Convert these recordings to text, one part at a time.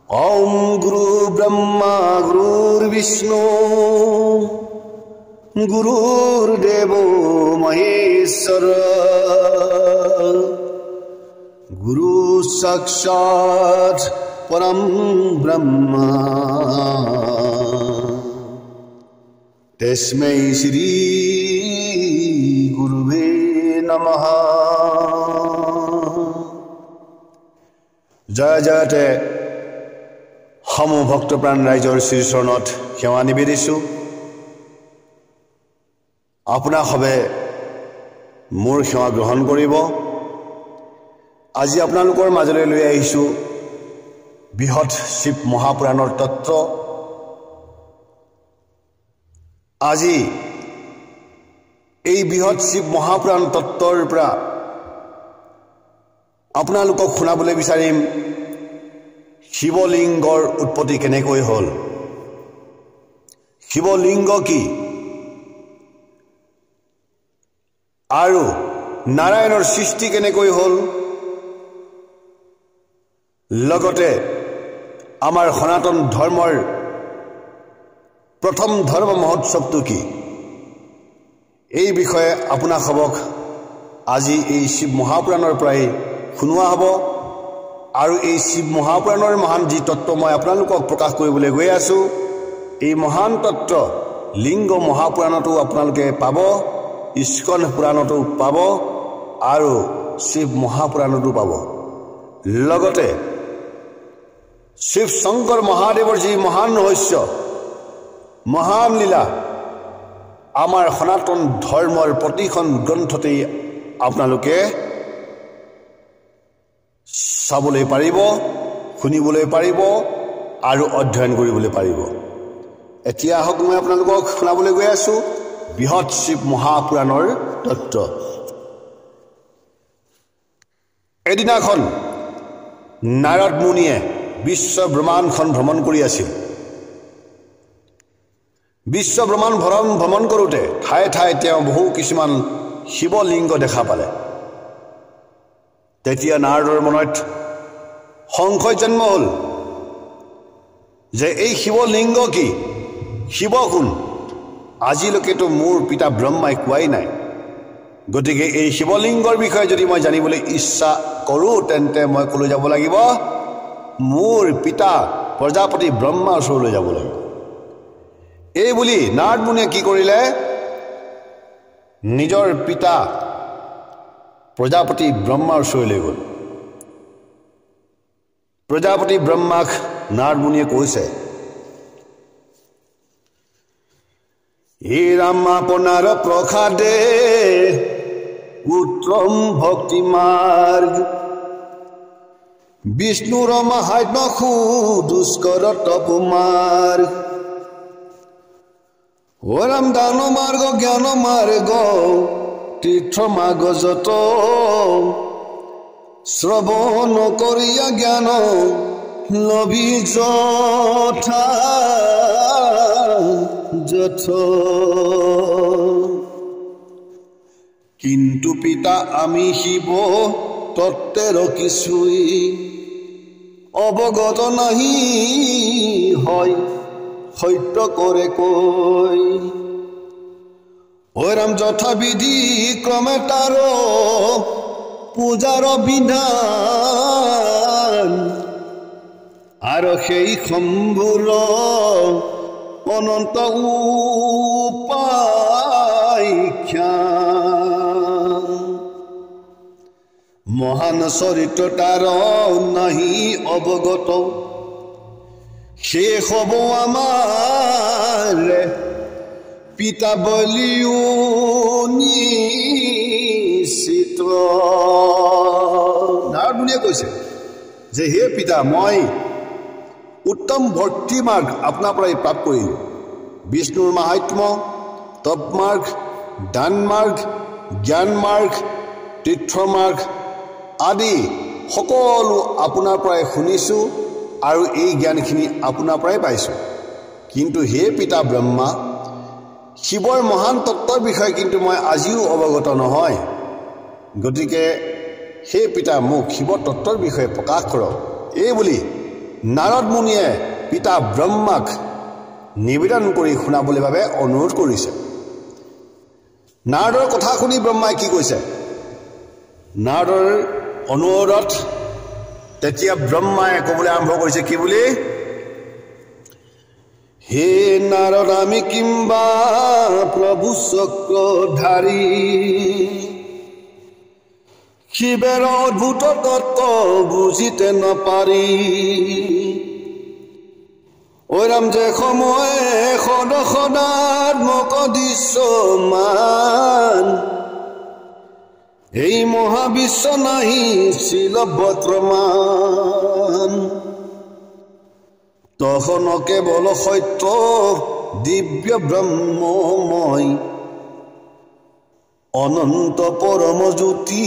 ओम गुरु ब्रह्मा गुरुर्विष्णु गुरुर्देवो महेश्वर गुरु साक्षात् परम ब्रह्मा तस्मै श्री गुरुवे नमः। जय जयते সমূহ ভক্তপ্ৰাণ ৰাইজৰ শ্ৰীচৰণত সেৱা নিবেদিছোঁ। আপোনাক সবে মোৰ সেৱা গ্ৰহণ কৰিব। আজি আপোনালোকৰ মাজলৈ লৈ আহিছোঁ বৃহৎ শিৱ মহাপুৰাণৰ তত্ত্ব। আজি এই বৃহৎ শিৱ মহাপুৰাণ তত্ত্বৰ পৰা আপোনালোকক শুনাবলৈ বিচাৰিম শিৱলিংগৰ উৎপত্তি কেনেকৈ হ'ল, শিৱলিংগ কি, আৰু নাৰায়ণৰ সৃষ্টি কেনেকৈ হ'ল, লগতে আমাৰ সনাতন ধৰ্মৰ প্ৰথম ধৰ্ম মহোৎসৱটো কি, এই বিষয়ে আপোনাক সবক আজি এই শিৱ মহাপুৰাণৰ পৰাই শুনোৱা হ'ব। আৰু এই শিৱ মহাপুৰাণৰ মহান যি তত্ত্ব মই আপোনালোকক প্ৰকাশ কৰিবলৈ গৈ আছোঁ, এই মহান তত্ত্ব লিংগ মহাপুৰাণতো আপোনালোকে পাব, ইস্কন পুৰাণতো পাব আৰু শিৱ মহাপুৰাণতো পাব। লগতে শিৱ শংকৰ মহাদেৱৰ যি মহান ৰহস্য, মহান লীলা আমাৰ সনাতন ধৰ্মৰ প্ৰতিখন গ্ৰন্থতেই আপোনালোকে চাবলৈ পাৰিব, শুনিবলৈ পাৰিব আৰু অধ্যয়ন কৰিবলৈ পাৰিব। এতিয়া আহক মই আপোনালোকক শুনাবলৈ গৈ আছোঁ বৃহৎ শিৱ মহাপুৰাণৰ তত্ত্ব। এদিনাখন নাৰদ মুনিয়ে বিশ্ব ব্ৰহ্মাণ্ডখন ভ্ৰমণ কৰি আছিল। বিশ্ব ব্ৰহ্মাণ্ড ভ্ৰমণ কৰোঁতে ঠায়ে ঠায়ে তেওঁ বহু কিছুমান শিৱলিংগ দেখা পালে। তেতিয়া নাৰদৰ মনত সংশয় জন্ম হ'ল যে এই শিৱলিংগ কি, শিৱ কোন, আজিলৈকেতো মোৰ পিতা ব্ৰহ্মাই কোৱাই নাই। গতিকে এই শিৱলিংগৰ বিষয়ে যদি মই জানিবলৈ ইচ্ছা কৰোঁ তেন্তে মই ক'লৈ যাব লাগিব, মোৰ পিতা প্ৰজাপতি ব্ৰহ্মাৰ ওচৰলৈ যাব লাগিব। এই বুলি নাৰদ মুনিয়ে কি কৰিলে, নিজৰ পিতা প্ৰজাপতি ব্ৰহ্মাৰ ওচৰলৈ গ'ল। প্ৰজাপতি ব্ৰহ্মাক নাৰদ মুনিয়ে কৈছে, হে ৰাম আপোনাৰ প্ৰসাদে উত্তম ভক্তি মাৰ্গ, বিষ্ণুৰ মাহাত্ম্য দুষ্কৰ তপ মাৰ্গ, ও ৰাম দান মাৰ্গ জ্ঞান মাৰ্গ তীৰ্থ মাৰ্গ যত, শ্ৰৱণ কৰিয়া জ্ঞান লভি যথা যথ। কিন্তু পিতা আমি শিৱ তত্ত্বেৰ কিছুই অৱগত নাহি হয়, সত্য কৰে কৈ, ঐ ৰাম যথাবিধি ক্ৰমে তাৰ পূজাৰ বিধান, আৰু সেই শম্ভুৰ অনন্ত উপাখ্যা, মহান চৰিত্ৰ তাৰ নাহি অৱগত, শেষ হ'ব আমাৰ পিতা বলিও নিশ্চিত। নাৰদ মুনিয়ে কৈছে যে হে পিতা, মই উত্তম ভক্তি মাৰ্গ আপোনাৰ পৰাই প্ৰাপ্ত কৰিলোঁ। বিষ্ণুৰ মাহাত্ম্য, তপ মাৰ্গ, দান মাৰ্গ, জ্ঞান মাৰ্গ, তীৰ্থ মাৰ্গ আদি সকলো আপোনাৰ পৰাই শুনিছোঁ আৰু এই জ্ঞানখিনি আপোনাৰ পৰাই পাইছোঁ। কিন্তু হে পিতা ব্ৰহ্মা, শিৱৰ মহান তত্ত্বৰ বিষয়ে কিন্তু মই আজিও অৱগত নহয়। গতিকে হে পিতা মোক শিৱ তত্ত্বৰ বিষয়ে প্ৰকাশ কৰক। এই বুলি নাৰদ মুনিয়ে পিতা ব্ৰহ্মাক নিবেদন কৰি শুনাবলৈ বাবে অনুৰোধ কৰিছে। নাৰদৰ কথা শুনি ব্ৰহ্মাই কি কৈছে? নাৰদৰ অনুৰোধত তেতিয়া ব্ৰহ্মাই ক'বলৈ আৰম্ভ কৰিছে কি বুলি? হে নাৰদ আমি কিম্বা প্ৰভু চক্ৰধাৰী শিৱেৰ অদ্ভুত তত্ত্ব বুজিতে নাপাৰি ঐৰাম যে সময় সদাত্মক দৃশ্যমান এই মহাবিশ্ব নাহি ছিল বৰ্তমান তখন কেৱল সত্য দিব্য ব্ৰহ্মময় অনন্ত পৰম জ্যোতি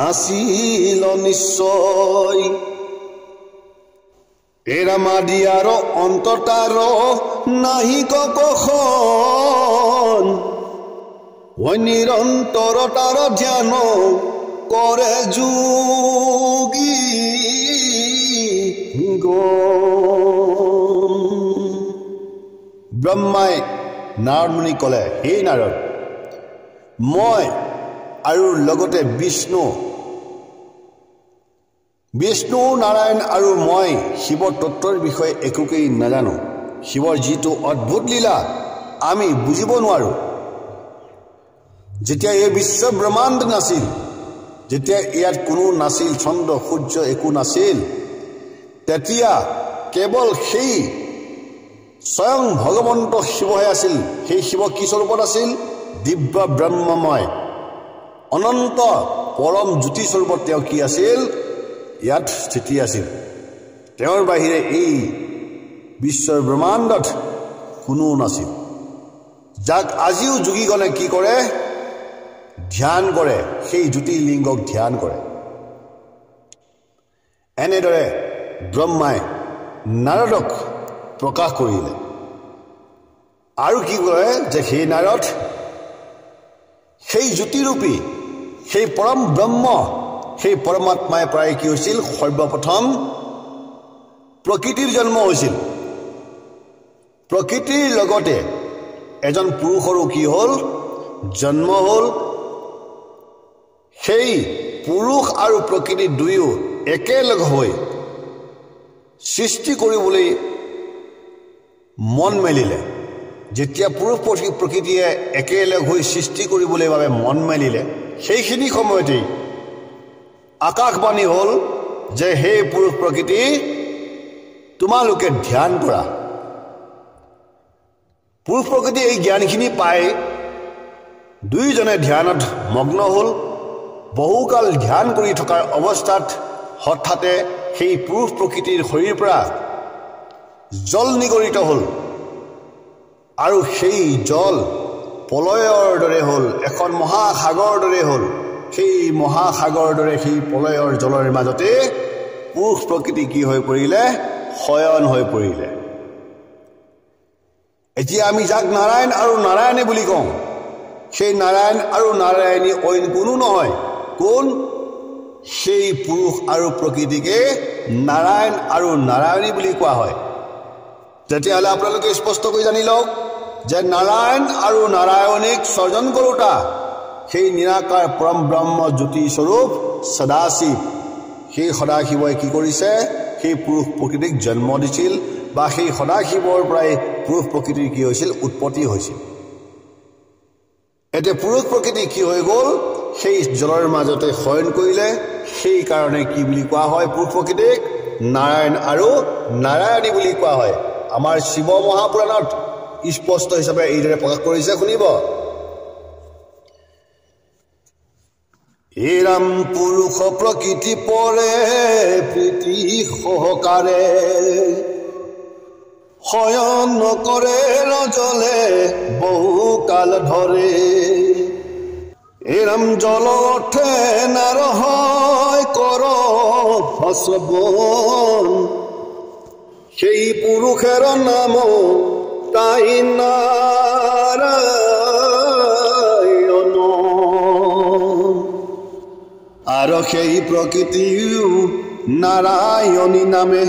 আছিল নিশ্চয় এৰামাদিয়াৰ অন্ততাৰ নাহি কখন নিৰন্তৰতাৰ ধ্যান কৰে যোগী ব্ৰহ্মাই নাৰদ মুনি ক'লে, হে নাৰদ, মই আৰু লগতে বিষ্ণু নাৰায়ণ আৰু মই শিৱ তত্ত্বৰ বিষয়ে একোকেই নাজানো। শিৱৰ যিটো অদ্ভুত লীলা আমি বুজিব নোৱাৰোঁ। যেতিয়া এই বিশ্ব ব্ৰহ্মাণ্ড নাছিল, যেতিয়া ইয়াত কোনো নাছিল, চন্দ্ৰ সূৰ্য একো নাছিল, তেতিয়া কেৱল সেই স্বয়ং ভগৱন্ত শিৱহে আছিল। সেই শিৱ কি স্বৰূপত আছিল? দিব্য ব্ৰহ্মময় অনন্ত পৰম জ্যোতি স্বৰূপত তেওঁ কি আছিল? ইয়াত স্থিতি আছিল। তেওঁৰ বাহিৰে এই বিশ্বৰ ব্ৰহ্মাণ্ডত কোনো নাছিল, যাক আজিও যোগীগণে কি কৰে? ধ্যান কৰে, সেই জ্যোতিৰ্লিংগক ধ্যান কৰে। এনেদৰে ব্ৰহ্মাই নাৰদক প্ৰকাশ কৰিলে আৰু কি কৰে যে হে নাৰদ, সেই জ্যোতিৰূপী সেই পৰম ব্ৰহ্ম সেই পৰমাত্মাই প্ৰায় কি হৈছিল? সৰ্বপ্ৰথম প্ৰকৃতিৰ জন্ম হৈছিল। প্ৰকৃতিৰ লগতে এজন পুৰুষৰো কি হ'ল? জন্ম হ'ল। সেই পুৰুষ আৰু প্ৰকৃতি দুয়ো একেলগ হৈ সৃষ্টি কৰিবলৈ মন মেলিলে। যেতিয়া পুৰুষ প্ৰকৃতিয়ে একেলগ হৈ সৃষ্টি কৰিবলৈ বাবে মন মেলিলে, সেইখিনি সময়তেই আকাশবাণী হ'ল যে হে পুৰুষ প্ৰকৃতি, তোমালোকে ধ্যান কৰা। পুৰুষ প্ৰকৃতি এই জ্ঞানখিনি পাই দুয়োজনে ধ্যানত মগ্ন হ'ল। বহুকাল ধ্যান কৰি থকাৰ অৱস্থাত হঠাতে সেই পুৰুষ প্ৰকৃতিৰ শৰীৰৰ পৰা জল নিগৰিত হ'ল আৰু সেই জল প্ৰলয়ৰ দৰে হ'ল, এখন মহাসাগৰৰ দৰে হ'ল। সেই মহাসাগৰৰ দৰে সেই প্ৰলয়ৰ জলৰ মাজতে পুৰুষ প্ৰকৃতি কি হৈ পৰিলে? শয়ন হৈ পৰিলে। এতিয়া আমি যাক নাৰায়ণ আৰু নাৰায়ণী বুলি কওঁ, সেই নাৰায়ণ আৰু নাৰায়ণী অইন কোনো নহয়। কোন? সেই পুৰুষ আৰু প্ৰকৃতিকে নাৰায়ণ আৰু নাৰায়ণী বুলি কোৱা হয়। তেতিয়াহ'লে আপোনালোকে স্পষ্টকৈ জানি লওক যে নাৰায়ণ আৰু নাৰায়ণীক স্বৰ্জন কৰোঁতা সেই নিৰাকাৰ পৰম ব্ৰহ্ম জ্যোতি স্বৰূপ সদাশিৱ। সেই সদাশিৱই কি কৰিছে? সেই পুৰুষ প্ৰকৃতিক জন্ম দিছিল, বা সেই সদাশিৱৰ পৰাই পুৰুষ প্ৰকৃতিৰ কি হৈছিল? উৎপত্তি হৈছিল। এতিয়া পুৰুষ প্ৰকৃতি কি হৈ গ'ল? সেই জলৰ মাজতে শয়ন কৰিলে। সেইকাৰণে কি বুলি কোৱা হয়? পুৰুষ প্ৰকৃতিক নাৰায়ণ আৰু নাৰায়ণী বুলি কোৱা হয়। আমাৰ শিৱ মহাপুৰাণত স্পষ্ট হিচাপে এইদৰে প্ৰকাশ কৰিছে, শুনিব। এৰাম পুৰুষ প্ৰকৃতি পৰে প্ৰীতি সহকাৰে শয়ন নকৰে ৰজলে বহুকাল ধৰে এৰাম জল অৰ্থে নাৰ হয় কৰ শ্ৰৱণ সেই পুৰুষেৰ নাম তাই নাৰায়ণ আৰু সেই প্ৰকৃতিও নাৰায়ণী নামে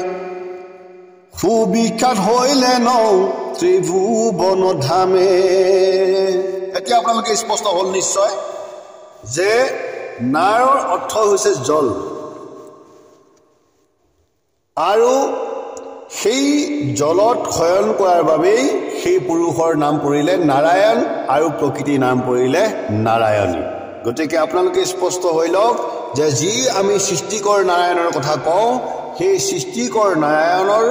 সুবিখ্যাত হইলে ন ত্ৰিভুৱন ধামে। এতিয়া আপোনালোকে স্পষ্ট হ'ল নিশ্চয় যে নাৰৰ অৰ্থ হৈছে জল, আৰু সেই জলত শয়ন কৰাৰ বাবেই সেই পুৰুষৰ নাম পৰিলে নাৰায়ণ আৰু প্ৰকৃতিৰ নাম পৰিলে নাৰায়ণী। গতিকে আপোনালোকে স্পষ্ট হৈ লওক যে যি আমি সৃষ্টিকৰ নাৰায়ণৰ কথা কওঁ, সেই সৃষ্টিকৰ নাৰায়ণৰ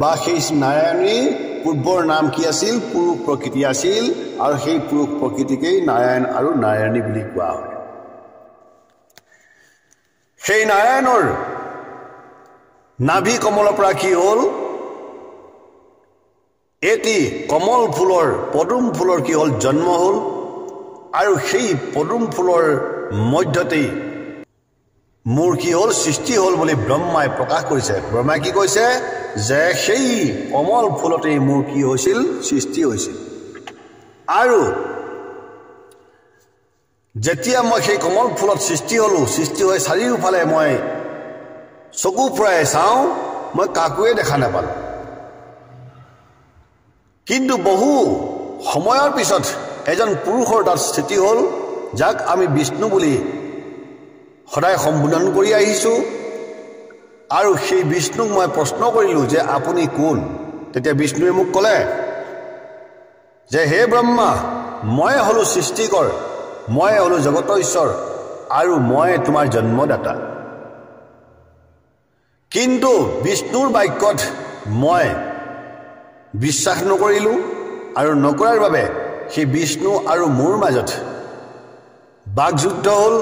বা সেই নাৰায়ণীৰ পূৰ্বৰ নাম কি আছিল? পুৰুষ প্ৰকৃতি আছিল, আৰু সেই পুৰুষ প্ৰকৃতিকেই নাৰায়ণ আৰু নাৰায়ণী বুলি কোৱা হয়। সেই নাৰায়ণৰ নাভি কমলৰ পৰা কি হ'ল? এটি কমল ফুলৰ পদুম ফুলৰ কি হ'ল? জন্ম হ'ল, আৰু সেই পদুম ফুলৰ মধ্যতেই মোৰ কি হ'ল? সৃষ্টি হ'ল বুলি ব্ৰহ্মাই প্ৰকাশ কৰিছে। ব্ৰহ্মাই কি কৈছে? যে সেই কমল ফুলতেই মোৰ কি হৈছিল? সৃষ্টি হৈছিল। আৰু যেতিয়া মই সেই কমল ফুলত সৃষ্টি হ'লোঁ, সৃষ্টি হৈ চাৰিওফালে মই চকু ফুৰাই চাওঁ, মই কাকোৱে দেখা নাপালোঁ। কিন্তু বহু সময়ৰ পিছত এজন পুৰুষৰ তাত স্থিতি হ'ল, যাক আমি বিষ্ণু বুলি সদায় সম্বোধন কৰি আহিছোঁ। আৰু সেই বিষ্ণুক মই প্ৰশ্ন কৰিলোঁ যে আপুনি কোন? তেতিয়া বিষ্ণুৱে মোক ক'লে যে হে ব্ৰহ্মা, মই হ'লোঁ সৃষ্টিকৰ, মই হ'লোঁ জগতৰ ঈশ্বৰ, আৰু মই তোমাৰ জন্মদাতা। কিন্তু বিষ্ণুৰ বাক্যত মই বিশ্বাস নকৰিলোঁ, আৰু নকৰাৰ বাবে সেই বিষ্ণু আৰু মোৰ মাজত বাকযুদ্ধ হ'ল।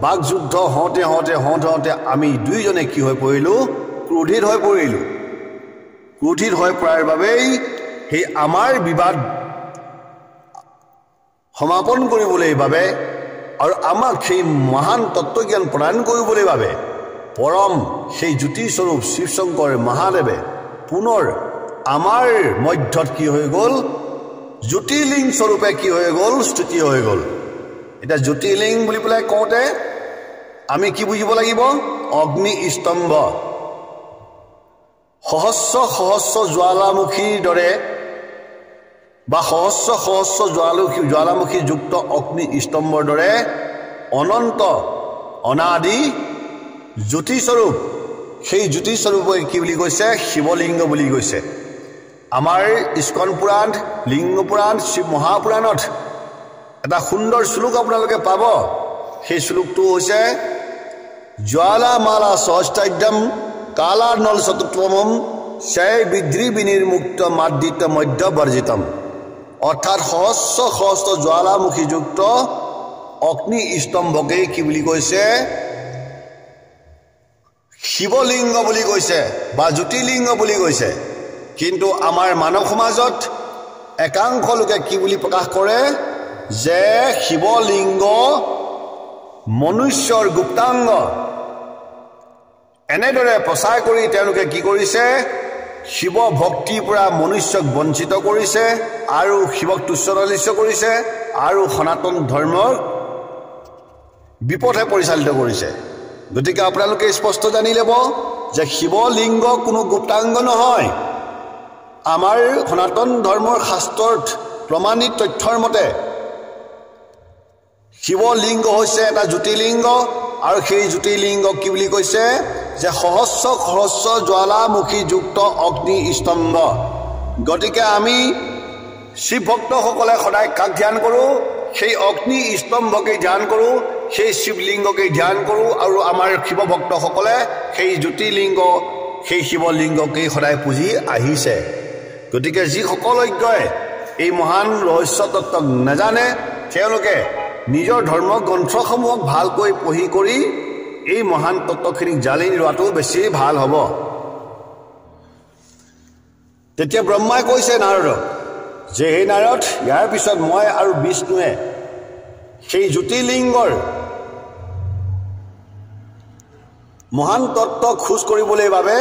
বাকযুদ্ধ হওঁতে হওঁতে হওঁতে হওঁতে আমি দুইজনে কি হৈ পৰিলোঁ? ক্ৰোধিত হৈ পৰিলোঁ। ক্ৰোধিত হৈ পৰাৰ বাবেই সেই আমাৰ বিবাদ সমাপন কৰিবলৈ বাবে আৰু আমাক সেই মহান তত্ত্বজ্ঞান প্ৰদান কৰিবলৈ বাবে পৰম সেই জ্যোতিস্বৰূপ শিৱশংকৰ মহাদেৱে পুনৰ আমাৰ মধ্যত কি হৈ গ'ল? জ্যোতিৰ্লিং স্বৰূপে কি হৈ গ'ল? স্থিতি হৈ গ'ল। এতিয়া জ্যোতিৰ্লিং বুলি পেলাই কওঁতে আমি কি বুজিব লাগিব? অগ্নি স্তম্ভ, সহস্ৰ সহস্ৰ জ্বালামুখীৰ দৰে বা সহস্ৰ সহস্ৰ জ্বালামুখীযুক্ত অগ্নি স্তম্ভৰ দৰে অনন্ত অনাদি জ্যোতিস্বৰূপ। সেই জ্যোতিস্বৰূপে কি বুলি কৈছে? শিৱলিংগ বুলি কৈছে। আমাৰ ইস্কন পুৰাণ, লিংগ পুৰাণ, শিৱ মহাপুৰাণত এটা সুন্দৰ শ্লোক আপোনালোকে পাব। সেই শ্লোকটো হৈছে জ্বালামালা সহস্ৰাদ্যম কালা নল চতুত্বমম সেই বিদ্ৰি বিনিৰ্মুক্ত মাদ্দিত মধ্য বৰ্জিতম। অৰ্থাৎ সহস্ৰ সহস্ৰ জ্বালামুখীযুক্ত অগ্নি স্তম্ভকেই কি বুলি কৈছে? শিৱলিংগ বুলি কৈছে বা জ্যোতিৰ্লিংগ বুলি কৈছে। কিন্তু আমাৰ মানৱ সমাজত একাংশ লোকে কি বুলি প্ৰকাশ কৰে? যে শিৱলিংগ মনুষ্যৰ গুপ্তাংগ। এনেদৰে প্ৰচাৰ কৰি তেওঁলোকে কি কৰিছে? শিৱ ভক্তিৰ পৰা মনুষ্যক বঞ্চিত কৰিছে, আৰু শিৱক তুচ্ছ কৰিছে, আৰু সনাতন ধৰ্মৰ বিপথে পৰিচালিত কৰিছে। গতিকে আপোনালোকে স্পষ্ট জানি ল'ব যে শিৱলিংগ কোনো গুপ্তাংগ নহয়। আমাৰ সনাতন ধৰ্মৰ শাস্ত্ৰত প্ৰমাণিত তথ্যৰ মতে শিৱলিংগ হৈছে এটা জ্যোতিৰ্লিংগ, আৰু সেই জ্যোতিৰ্লিংগক কি বুলি কৈছে? যে সহস্ৰ সহস্ৰ জ্বালামুখীযুক্ত অগ্নি স্তম্ভ। গতিকে আমি শিৱ ভক্তসকলে সদায় কাক ধ্যান কৰোঁ? সেই অগ্নি স্তম্ভকেই ধ্যান কৰোঁ, সেই শিৱলিংগকেই ধ্যান কৰোঁ, আৰু আমাৰ শিৱ ভক্তসকলে সেই জ্যোতিৰ্লিংগ, সেই শিৱলিংগকেই সদায় পুজি আহিছে। গতিকে যিসকল অজ্ঞই এই মহান ৰহস্য তত্ত্বক নাজানে, তেওঁলোকে নিজৰ ধৰ্ম গ্ৰন্থসমূহক ভালকৈ পঢ়ি কৰি এই মহান তত্ত্বখিনিক জানি লোৱাটো বেছি ভাল হ'ব। তেতিয়া ব্ৰহ্মাই কৈছে নাৰদক যে হে নাৰদ, ইয়াৰ পিছত মই আৰু বিষ্ণুৱে সেই জ্যোতিৰ্লিংগৰ মহান তত্ত্ব খোজ কৰিবলৈ বাবে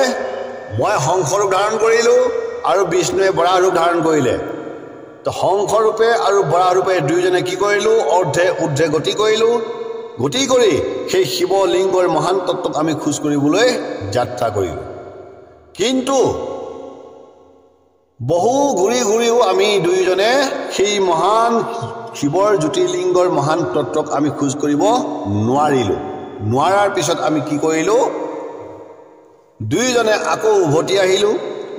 মই হংস ৰূপ ধাৰণ কৰিলোঁ, আৰু বিষ্ণুৱে বৰাহ ৰূপ ধাৰণ কৰিলে। তো হংসৰূপে আৰু বৰাহৰূপে দুয়োজনে কি কৰিলোঁ? অৰ্ধে ঊৰ্ধে গতি কৰিলোঁ। গতি কৰি সেই শিৱলিংগৰ মহান তত্ত্বক আমি খোজ কৰিবলৈ যাত্ৰা কৰিলোঁ। কিন্তু বহু ঘূৰি ঘূৰিও আমি দুইজনে সেই মহান শিৱৰ জ্যোতিৰ্লিংগৰ মহান তত্ত্বক আমি খোজ কৰিব নোৱাৰিলোঁ। নোৱাৰাৰ পিছত আমি কি কৰিলোঁ, দুইজনে আকৌ উভতি আহিলোঁ।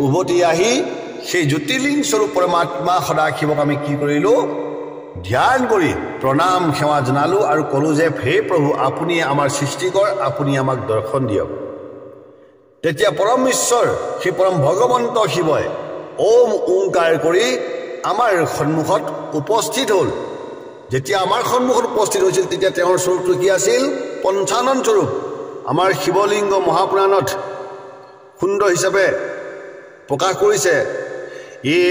উভতি আহি সেই জ্যোতিৰ্লিংগ স্বৰূপ পৰমাত্মা সদাশিৱক আমি কি কৰিলোঁ, ধ্যান কৰি প্ৰণাম সেৱা জনালোঁ আৰু ক'লোঁ যে হে প্ৰভু, আপুনি আমাৰ সৃষ্টিকৰ, আপুনি আমাক দৰ্শন দিয়ক। তেতিয়া পৰম ঈশ্বৰ সেই পৰম ভগৱন্ত শিৱই ওম ওংকাৰ কৰি আমাৰ সন্মুখত উপস্থিত হ'ল। যেতিয়া আমাৰ সন্মুখত উপস্থিত হৈছিল তেতিয়া তেওঁৰ স্বৰূপটো কি আছিল, পঞ্চানন স্বৰূপ। আমাৰ শিৱলিংগ মহাপুৰাণত সুন্দৰ হিচাপে প্ৰকাশ কৰিছে, এ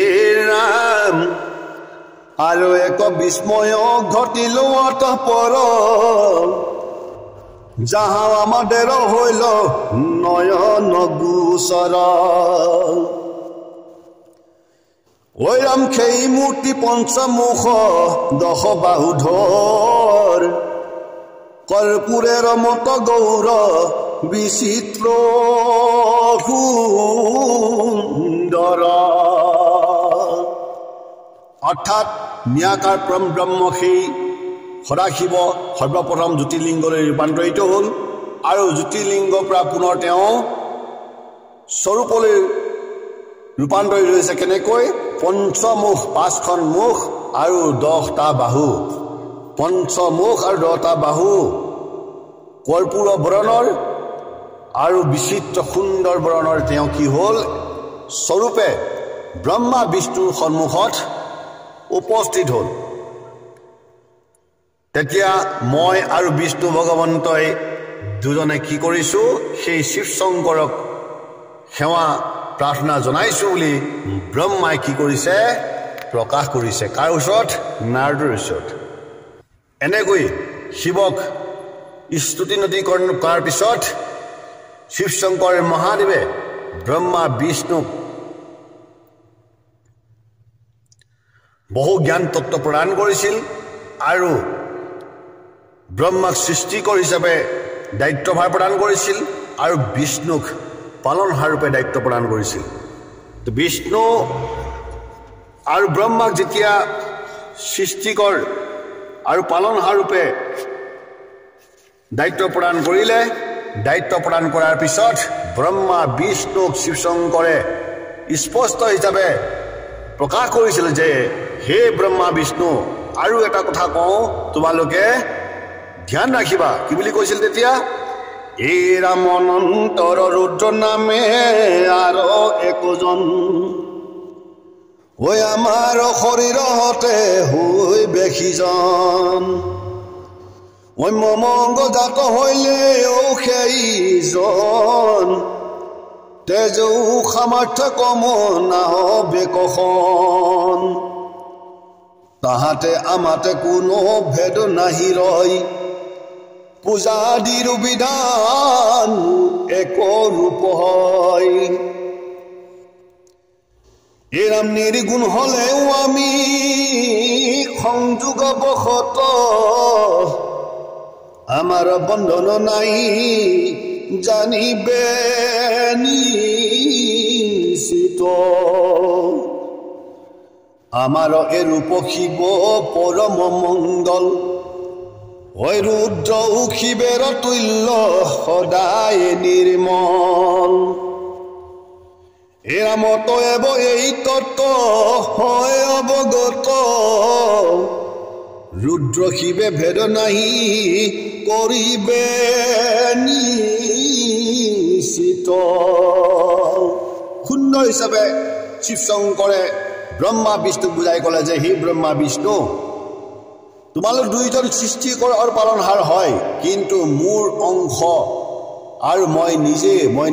ৰাম আৰু এক বিস্ময় ঘটিল অতঃপৰ, যাহা আমাদেৰ হইল নয়ন গোচৰ। ওই ৰাম সেই মূৰ্তি পঞ্চমুখ 10 বাহুধৰ, কৰ্পূৰেৰ মত গৌৰ বিচিত্ৰ সুন্দৰ। অৰ্থাৎ নিয়াকাৰ পৰম ব্ৰহ্ম সেই সদাশিৱ সৰ্বপ্ৰথম জ্যোতিৰ্লিংগলৈ ৰূপান্তৰিত হ'ল আৰু জ্যোতিৰ্লিংগৰ পৰা পুনৰ তেওঁ স্বৰূপলৈ ৰূপান্তৰিত হৈছে। কেনেকৈ, পঞ্চমুখ 5খন মুখ আৰু 10টা বাহু, পঞ্চমুখ আৰু 10টা বাহু, কৰ্পূৰ বৰণৰ আৰু বিচিত্ৰ সুন্দৰ বৰণৰ তেওঁ কি হ'ল, স্বৰূপে ব্ৰহ্মা বিষ্ণুৰ সন্মুখত উপস্থিত হ'ল। তেতিয়া মই আৰু বিষ্ণু ভগৱন্তই দুজনে কি কৰিছোঁ, সেই শিৱ শংকৰক সেৱা প্ৰাৰ্থনা জনাইছোঁ বুলি ব্ৰহ্মাই কি কৰিছে, প্ৰকাশ কৰিছে। কাৰ ওচৰত, নাৰদৰ ওচৰত। এনেকৈ শিৱক স্তুতি নতি কৰাৰ পিছত শিৱ শংকৰ মহাদেৱে ব্ৰহ্মা বিষ্ণুক বহু জ্ঞান তত্ত্ব প্ৰদান কৰিছিল আৰু ব্ৰহ্মাক সৃষ্টিকৰ হিচাপে দায়িত্বভাৰ প্ৰদান কৰিছিল আৰু বিষ্ণুক পালনহাৰ ৰূপে দায়িত্ব প্ৰদান কৰিছিল। বিষ্ণু আৰু ব্ৰহ্মাক যেতিয়া সৃষ্টিকৰ আৰু পালনহাৰ ৰূপে দায়িত্ব প্ৰদান কৰিলে, দায়িত্ব প্ৰদান কৰাৰ পিছত ব্ৰহ্মা বিষ্ণুক শিৱ শংকৰে স্পষ্ট হিচাপে প্ৰকাশ কৰিছিল যে হে ব্ৰহ্মা বিষ্ণু, আৰু এটা কথা কওঁ, তোমালোকে ধ্যান ৰাখিবা। কি বুলি কৈছিল তেতিয়া, এই ৰাম অনন্তৰ ৰুদ্ৰ নামে আৰু একোজন, ঐ আমাৰ শৰীৰতে হৈ বেশীজন, ঐ মমংগ জাত হইলে সেইজন, তেজৌ সামৰ্থ্য কম নাহবে কখন, তাহাতে আমাতে কোনো ভেদ নাহি ৰয়, পূজাদিৰ বিধান এক ৰূপ হয়। এরাম নির্গুণ হলেও আমি সংযোগ বশত, আমার বন্ধন নাই জানিবে নিশ্চিত, আমার এরূপ শিব পরম মঙ্গল, ওই রুদ্র শিবের তুল্য সদায় নির্মল, এরা মত এব এই তত্ত্ব হয় অবগত, রুদ্র শিবে ভেদ নাহি করিবে নিশ্চিত। সুন্দৰ হিচাপে শিৱ শংকৰে ব্ৰহ্মা বিষ্ণুক বুজাই ক'লে যে হে ব্ৰহ্মা বিষ্ণু, তোমালোক দুইজন সৃষ্টিকৰ আৰু পালনহাৰ হয়, কিন্তু মোৰ অংশ আৰু মই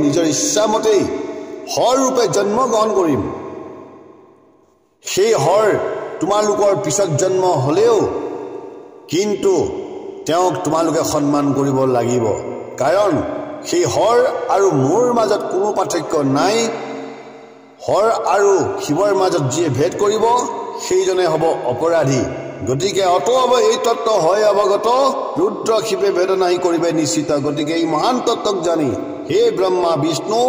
নিজৰ ইচ্ছামতেই হৰ ৰূপে জন্মগ্ৰহণ কৰিম। সেই হৰ তোমালোকৰ পিছত জন্ম হ'লেও কিন্তু তেওঁক তোমালোকে সন্মান কৰিব লাগিব, কাৰণ সেই হৰ আৰু মোৰ মাজত কোনো পাৰ্থক্য নাই। হৰ আৰু শিৱৰ মাজত যিয়ে ভেদ কৰিব সেইজনে হ'ব অপৰাধী। গতিকে অত হ'ব এই তত্ত্ব হয় অৱগত, ৰুদ্ৰ শিৱে ভেদ নাহি কৰিবে নিশ্চিত। গতিকে এই মহান তত্ত্বক জানি হে ব্ৰহ্মা বিষ্ণু,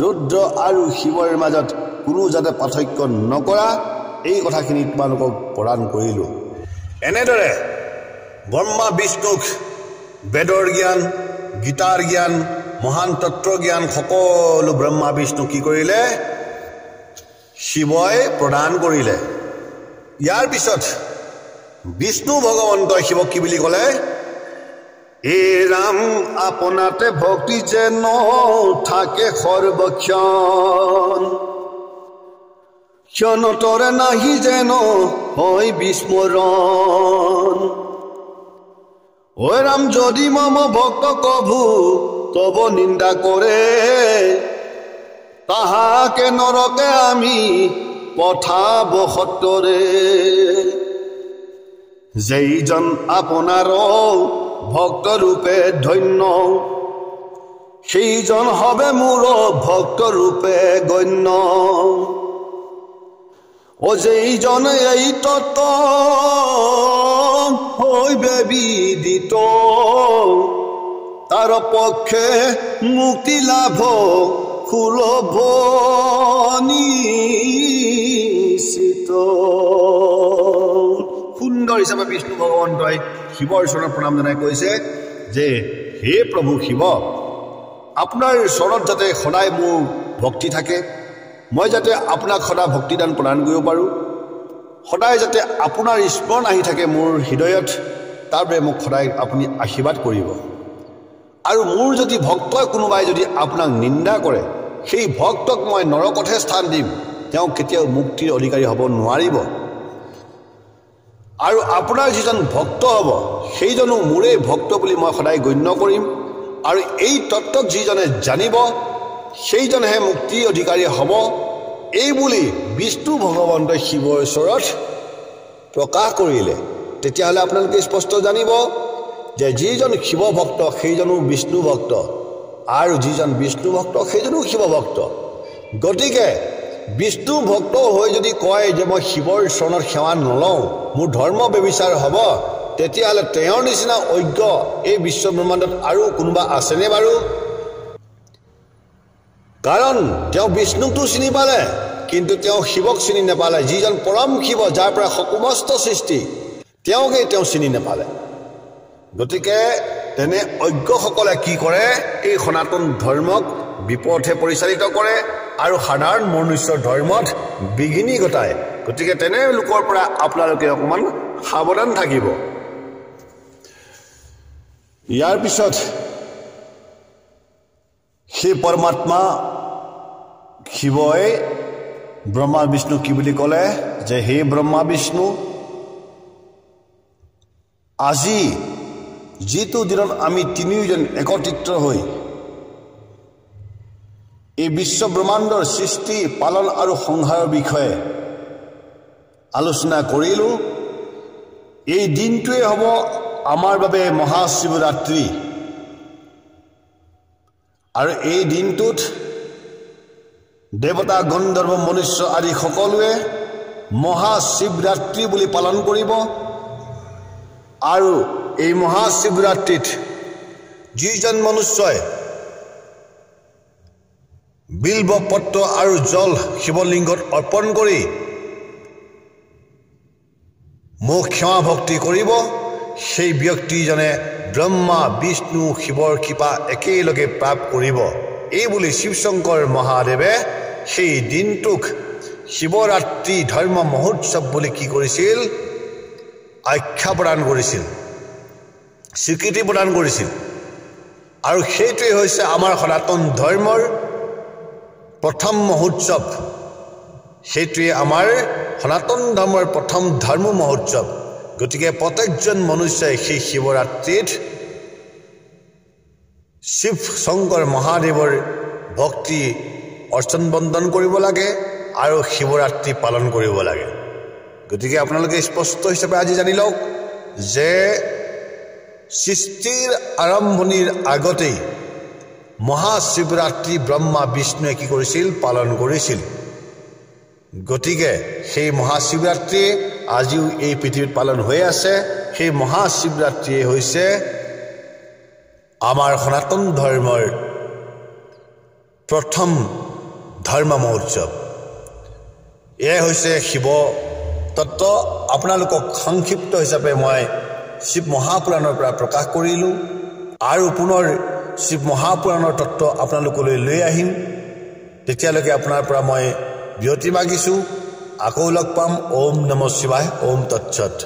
ৰুদ্ৰ আৰু শিৱৰ মাজত কোনো যাতে পাৰ্থক্য নকৰা এই কথাখিনি তোমালোকক প্ৰদান কৰিলোঁ। এনেদৰে ব্ৰহ্মা বিষ্ণুক বেদৰ জ্ঞান, গীতাৰ জ্ঞান, মহান তত্ত্বৰ জ্ঞান সকলো ব্ৰহ্মা বিষ্ণু কি কৰিলে? শিৱই প্ৰদান কৰিলে। ইয়াৰ পিছত বিষ্ণু ভগৱন্তই শিৱক কি বুলি ক'লে? এ ৰাম আপোনাতে ভক্তি যেন থাকে সৰ্বক্ষণ, ক্ষণতৰে নাহি যেন হয় বিস্মৰণ। ঐ ৰাম যদি মম ভক্ত কভু তব নিন্দা কৰে, তাহাকে নৰকে আমি পঠাব সত্তৰে। যেইজন আপোনাৰ ভক্ত ৰূপে ধন্য, সেইজন হবে মোৰ ভক্ত ৰূপে গণ্য। ও যেইজন এই তত্ত্ব হইবে বিদিত, তাৰ পক্ষে মুক্তি লাভ সুলভ নিশ্চিত। সুন্দৰ হিচাপে বিষ্ণু ভগৱন্তই শিৱৰ চৰণত প্ৰণাম জনাই কৈছে যে হে প্ৰভু শিৱ, আপোনাৰ চৰণত যাতে সদায় মোৰ ভক্তি থাকে, মই যাতে আপোনাক সদায় ভক্তিদান প্ৰদান কৰিব পাৰোঁ, সদায় যাতে আপোনাৰ স্মৰণ আহি থাকে মোৰ হৃদয়ত, তাৰ বাবে মোক সদায় আপুনি আশীৰ্বাদ কৰিব। আৰু মোৰ যদি ভক্তই কোনোবাই যদি আপোনাক নিন্দা কৰে, সেই ভক্তক মই নৰকতহে স্থান দিম, তেওঁ কেতিয়াও মুক্তিৰ অধিকাৰী হ'ব নোৱাৰিব। আৰু আপোনাৰ যিজন ভক্ত হ'ব সেইজনো মোৰেই ভক্ত বুলি মই সদায় গণ্য কৰিম। আৰু এই তত্ত্বক যিজনে জানিব সেইজনেহে মুক্তিৰ অধিকাৰী হ'ব। এই বুলি বিষ্ণু ভগৱন্তই শিৱৰ ওচৰত প্ৰকাশ কৰিলে। তেতিয়াহ'লে আপোনালোকে স্পষ্ট জানিব যে যিজন শিৱ ভক্ত সেইজনো বিষ্ণু ভক্ত, আৰু যিজন বিষ্ণু ভক্ত সেইজনো শিৱ ভক্ত। গতিকে বিষ্ণু ভক্ত হৈ যদি কয় যে মই শিৱৰ চৰণত সেৱা নলওঁ, মোৰ ধৰ্ম ব্যভিচাৰ হ'ব, তেতিয়াহ'লে তেওঁৰ নিচিনা অজ্ঞ এই বিশ্ব ব্ৰহ্মাণ্ডত আৰু কোনোবা আছেনে বাৰু? কাৰণ তেওঁ বিষ্ণুকটো চিনি পালে, কিন্তু তেওঁ শিৱক চিনি নাপালে। যিজন পৰম শিৱ, যাৰ পৰা সমস্ত সৃষ্টি, তেওঁকেই তেওঁ চিনি নাপালে। গতিকে তেনে অজ্ঞসকলে কি কৰে? এই সনাতন ধৰ্মক বিপথে পৰিচালিত কৰে আৰু সাধাৰণ মনুষ্যৰ ধৰ্মত বিঘিনি ঘটায়। গতিকে তেনে লোকৰ পৰা আপোনালোকে অকণমান সাৱধান থাকিব। ইয়াৰ পিছত সেই পৰমাত্মা শিৱই ব্ৰহ্মা বিষ্ণু কি বুলি ক'লে যে হে ব্ৰহ্মা বিষ্ণু, আজি যিটো দিনত আমি তিনিওজন একত্ৰিত হৈ এই বিশ্ব ব্ৰহ্মাণ্ডৰ সৃষ্টি, পালন আৰু সংহাৰৰ বিষয়ে আলোচনা কৰিলোঁ, এই দিনটোৱে হ'ব আমাৰ বাবে মহাশিৱৰাত্ৰি। আৰু এই দিনটোত দেৱতা, গন্ধৰ্ব, মনুষ্য আদি সকলোৱে মহাশিৱৰাত্ৰি বুলি পালন কৰিব। আৰু এই মহাশিৱৰাত্ৰিত যিজন মনুষ্যই বিল্ব পত্ৰ আৰু জল শিৱলিংগত অৰ্পণ কৰি মোক ক্ষমা ভক্তি কৰিব, সেই ব্যক্তিজনে ব্ৰহ্মা বিষ্ণু শিৱৰ কৃপা একেলগে প্ৰাপ্ত কৰিব। এই বুলি শিৱশংকৰ মহাদেৱে সেই দিনটোক শিৱৰাত্ৰি ধৰ্ম মহোৎসৱ বুলি কি কৰিছিল? আখ্যা প্ৰদান কৰিছিল, স্বীকৃতি প্ৰদান কৰিছিল। আৰু সেইটোৱে হৈছে আমাৰ সনাতন ধৰ্মৰ প্ৰথম মহোৎসৱ। সেইটোৱে আমাৰ সনাতন ধৰ্মৰ প্ৰথম ধৰ্ম মহোৎসৱ। গতিকে প্ৰত্যেকজন মনুষ্যই সেই শিৱৰাত্ৰিত শিৱ শংকৰ মহাদেৱৰ ভক্তি অৰ্চন বন্দন কৰিব লাগে আৰু শিৱৰাত্ৰি পালন কৰিব লাগে। গতিকে আপোনালোকে স্পষ্ট হিচাপে আজি জানি লওক যে সৃষ্টিৰ আৰম্ভণিৰ আগতেই মহাশিৱৰাত্ৰি ব্ৰহ্মা বিষ্ণুৱে কি কৰিছিল? পালন কৰিছিল। গতিকে সেই মহাশিৱৰাত্ৰি আজিও এই পৃথিৱীত পালন হৈ আছে। সেই মহাশিৱৰাত্ৰিয়ে হৈছে আমাৰ সনাতন ধৰ্মৰ প্ৰথম ধৰ্ম মহোৎসৱ। এয়াই হৈছে শিৱ তত্ত্ব। আপোনালোকক সংক্ষিপ্ত হিচাপে মই শিৱ মহাপুৰাণৰ পৰা প্ৰকাশ কৰিলোঁ আৰু পুনৰ শিৱ মহাপুৰাণৰ তত্ত্ব আপোনালোকলৈ লৈ আহিম। তেতিয়ালৈকে আপোনাৰ পৰা মই বিৰতি মাগিছোঁ। আকৌ লগ পাম। ওম নমঃ শিৱায়। ওম তৎসৎ।